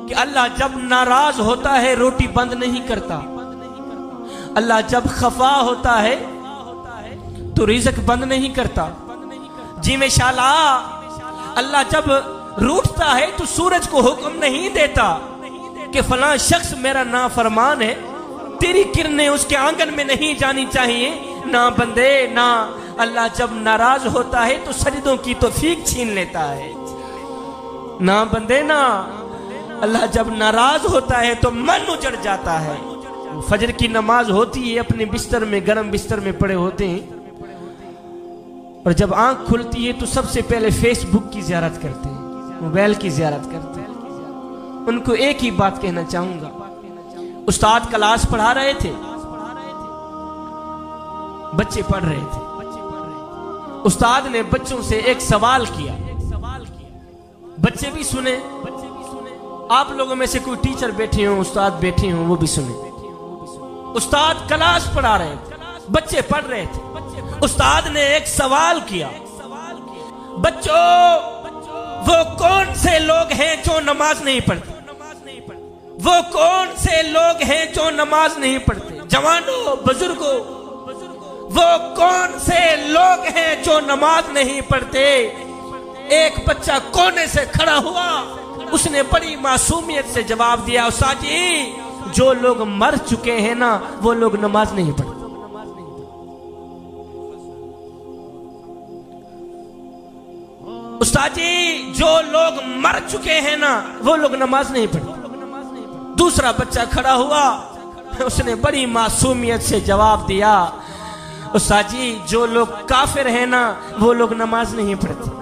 कि अल्लाह जब नाराज होता है रोटी बंद नहीं करता, अल्लाह जब खफा होता है तो रिज़्क बंद नहीं करता। जी में शाला अल्लाह जब रूठता है तो सूरज को हुक्म नहीं देता कि फलां शख्स मेरा नाफरमान है, तेरी किरणें उसके आंगन में नहीं जानी चाहिए। ना बंदे ना, अल्लाह जब नाराज होता है तो सजदों की तौफीक छीन लेता है। ना बंदे ना, अल्लाह जब नाराज होता है तो मन उजड़ जाता है। फजर की नमाज होती है, अपने बिस्तर में, गर्म बिस्तर में पड़े होते हैं, और जब आंख खुलती है तो सबसे पहले फेसबुक की ज़ियारत करते हैं, मोबाइल की ज़ियारत करते हैं। उनको एक ही बात कहना चाहूंगा, उस्ताद क्लास पढ़ा रहे थे, बच्चे पढ़ रहे थे, उस्ताद ने बच्चों से एक सवाल किया, बच्चे भी सुने, आप लोगों में से कोई टीचर बैठे हो, उस्ताद बैठे हो, वो भी सुने। उस्ताद क्लास पढ़ा रहे थे, बच्चे पढ़ रहे थे, उस्ताद ने एक सवाल किया, बच्चों वो कौन से लोग हैं जो नमाज नहीं पढ़ते? वो कौन से लोग हैं जो नमाज नहीं पढ़ते? जवानों, बुजुर्गों, वो कौन से लोग हैं जो नमाज नहीं पढ़ते? एक बच्चा कोने से खड़ा हुआ, उसने बड़ी मासूमियत से जवाब दिया, उस्ताद जी जो लोग मर चुके हैं ना वो लोग नमाज नहीं पढ़ते। उस्ताद जी जो लोग मर चुके हैं ना वो लोग नमाज नहीं पढ़ते। दूसरा बच्चा खड़ा हुआ, उसने बड़ी मासूमियत से जवाब दिया, उस्ताद जी जो लोग काफिर हैं ना वो लोग नमाज नहीं पढ़ते।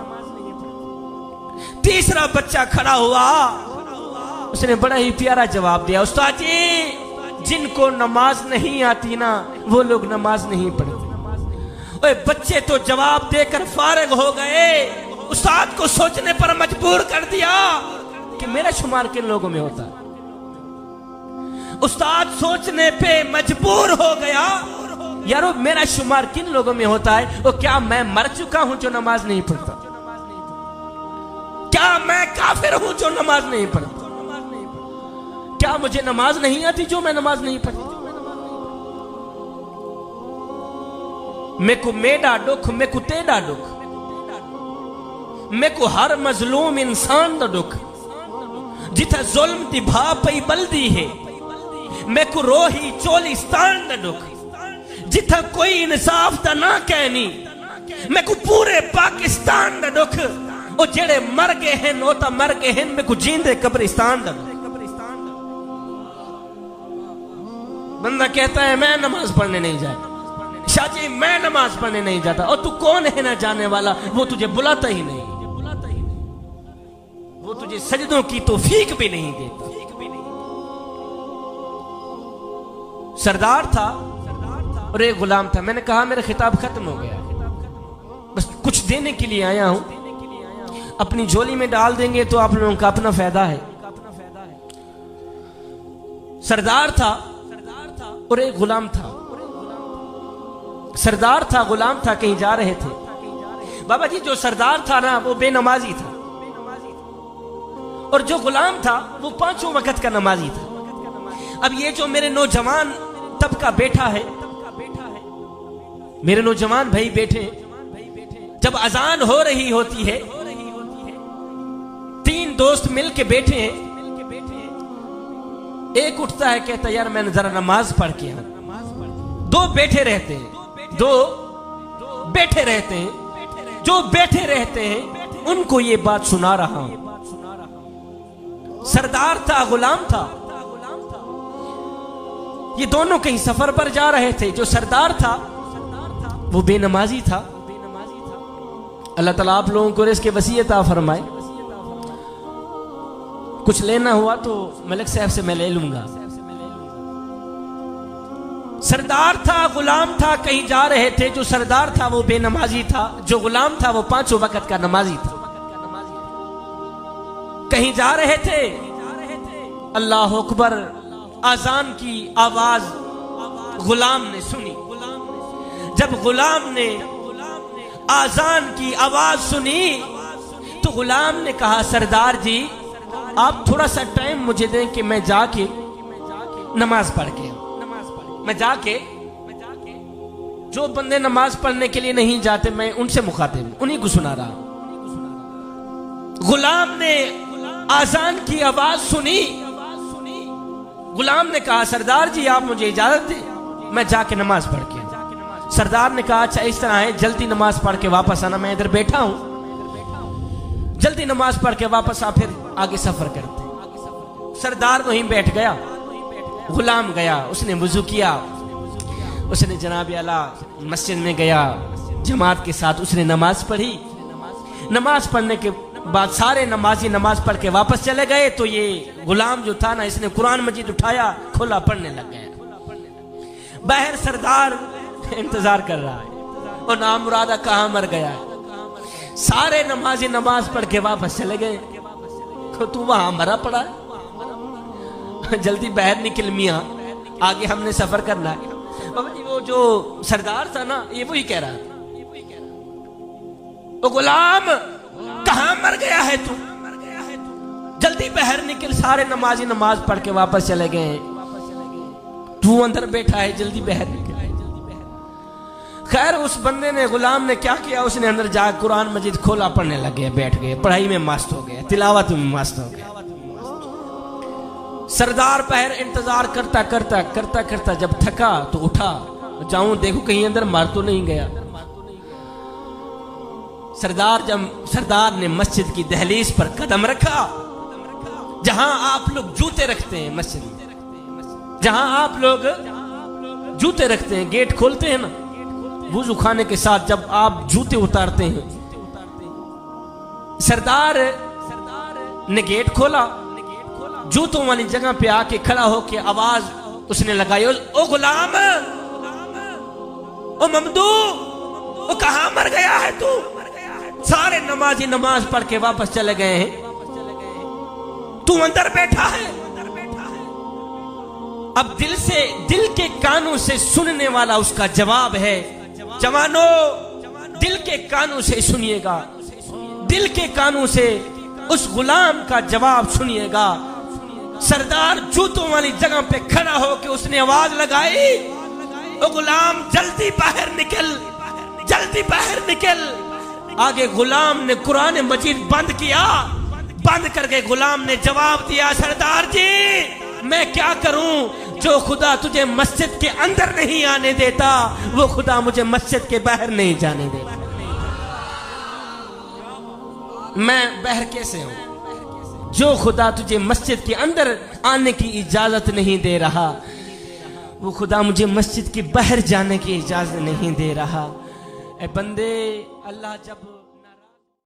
तीसरा बच्चा खड़ा हुआ, उसने बड़ा ही प्यारा जवाब दिया, उस्ताद जी जिनको नमाज नहीं आती ना वो लोग नमाज नहीं पढ़ते। ओए बच्चे तो जवाब देकर फारिग हो गए, उस्ताद को सोचने पर मजबूर कर दिया कि मेरा शुमार किन लोगों में होता है। उस्ताद सोचने पे मजबूर हो गया, यारो मेरा शुमार किन लोगों में होता है? वो क्या मैं मर चुका हूं जो नमाज नहीं पढ़ता? क्या मैं काफिर हूं जो नमाज नहीं पढ़ता? क्या मुझे नमाज नहीं आती जो मैं नमाज नहीं पढ़ती? मेको मेरा दुख, मेको तेरा दुख, मेको हर मजलूम इंसान दा दुख, जिथा जुल्म दी भा पई बल्दी है, मेको रोही चोलिस्तान दा दुख, जिथा कोई इंसाफ दा ना कहनी, मेको पूरे पाकिस्तान दा दुख, ओ जेड़े मर गए हैं ओ ता मर गए हैं, मेको जींदे कब्रिस्तान दा दुख। बंदा कहता है मैं नमाज पढ़ने नहीं जाता, शाजी मैं नमाज पढ़ने नहीं जाता, और तू कौन है ना जाने वाला? वो तुझे बुलाता ही नहीं, वो तुझे सजदों की तौफीक भी नहीं देता। सरदार था और एक गुलाम था। मैंने कहा मेरा खिताब खत्म हो गया, बस कुछ देने के लिए आया हूं, अपनी झोली में डाल देंगे तो आप लोगों का अपना फायदा है। सरदार था और एक गुलाम था। सरदार था, गुलाम था, कहीं जा रहे थे। बाबा जी जो सरदार था ना वो बेनमाजी था, और जो गुलाम था वो पांचों वक्त का नमाजी था। अब ये जो मेरे नौजवान तबका बैठा है, मेरे नौजवान भाई बैठे, जब अजान हो रही होती है, तीन दोस्त मिल के बैठे हैं, एक उठता है कहता यार मैं जरा नमाज पढ़ के आऊं। दो बैठे रहते हैं, दो बैठे रहते हैं, जो बैठे रहते हैं उनको ये बात सुना रहा हूं। सरदार था, गुलाम था, ये दोनों कहीं सफर पर जा रहे थे। जो सरदार था वो बेनमाजी था। अल्लाह ताला आप लोगों को इसके वसीयत फरमाए। कुछ लेना हुआ तो मलिक साहब से मैं ले लूंगा। सरदार था, गुलाम था, कहीं जा रहे थे। जो सरदार था वो बेनमाजी था, जो गुलाम था वो पांचों वक्त का नमाजी था। कहीं जा रहे थे, अल्लाह अकबर आजान की आवाज गुलाम ने सुनी। जब गुलाम ने आजान की आवाज सुनी तो गुलाम ने कहा सरदार जी आप थोड़ा सा टाइम मुझे दें कि मैं जाके नमाज पढ़ के मैं जाके जो बंदे नमाज पढ़ने के लिए नहीं जाते मैं उनसे मुखातिब उन्हीं को सुना रहा। गुलाम ने आजान की आवाज सुनी। गुलाम ने कहा सरदार जी आप मुझे इजाजत दें मैं जाके नमाज पढ़ के। सरदार ने कहा अच्छा इस तरह है जल्दी नमाज पढ़ के वापस आना, मैं इधर बैठा हूं, जल्दी नमाज पढ़ के वापस आ फिर आगे सफर करते। सरदार वहीं बैठ गया, गुलाम गया, उसने वुजू किया, उसने जनाब आला मस्जिद में गया, जमात के साथ उसने नमाज पढ़ी। नमाज पढ़ने के बाद सारे नमाजी नमाज पढ़ के वापस चले गए तो ये गुलाम जो था ना इसने कुरान मजीद उठाया, खोला, पढ़ने लग गया। बाहर सरदार इंतजार कर रहा है और नामुरादा कहां मर गया है। सारे नमाजी नमाज पढ़ के वापस चले गए तो तू वहां मरा पड़ा है, जल्दी बाहर निकल मियां, आगे हमने सफर करना है। बाबा जी वो जो सरदार था ना ये वही कह रहा था, ओ गुलाम कहां मर गया है तू, जल्दी बाहर निकल, सारे नमाजी नमाज पढ़ के वापस चले गए, तू अंदर बैठा है, जल्दी बाहर निकल। खैर उस बंदे ने गुलाम ने क्या किया, उसने अंदर जाकर कुरान मजीद खोला, पढ़ने लग गया, बैठ गए, पढ़ाई में मस्त हो गया, तिलावत में मस्त हो गया। सरदार बाहर इंतजार करता करता करता करता जब थका तो उठा, जाऊं देखो कहीं अंदर मार तो नहीं गया। सरदार ने मस्जिद की दहलीज पर कदम रखा, जहां आप लोग जूते रखते हैं, मस्जिद में जहां आप लोग जूते रखते हैं, गेट खोलते हैं ना वुजू खाने के साथ, जब आप जूते उतारते हैं, सरदार ने गेट खोला, जूतों वाली जगह पे आके खड़ा होके आवाज उसने लगाई, ओ गुलाम, ओ ममदू, ओ कहां मर गया है तू। सारे नमाजी नमाज पढ़ के वापस चले गए हैं, तू अंदर बैठा है। अब दिल के कानों से सुनने वाला उसका जवाब है। जवानों दिल के कानों से सुनिएगा, दिल के कानों से उस गुलाम का जवाब सुनिएगा। सरदार जूतों वाली जगह पे खड़ा होकर उसने आवाज लगाई, ओ गुलाम जल्दी बाहर निकल, जल्दी बाहर निकल। आगे गुलाम ने कुरान मजीद बंद किया, बंद करके गुलाम ने जवाब दिया, सरदार जी मैं क्या करूं, जो खुदा तुझे मस्जिद के अंदर नहीं आने देता वो खुदा मुझे मस्जिद के बाहर नहीं जाने देता। मैं बाहर कैसे हूं, जो खुदा तुझे मस्जिद के अंदर आने की इजाजत नहीं दे रहा वो खुदा मुझे मस्जिद के बाहर जाने की इजाजत नहीं दे रहा। ए बंदे, अल्लाह जब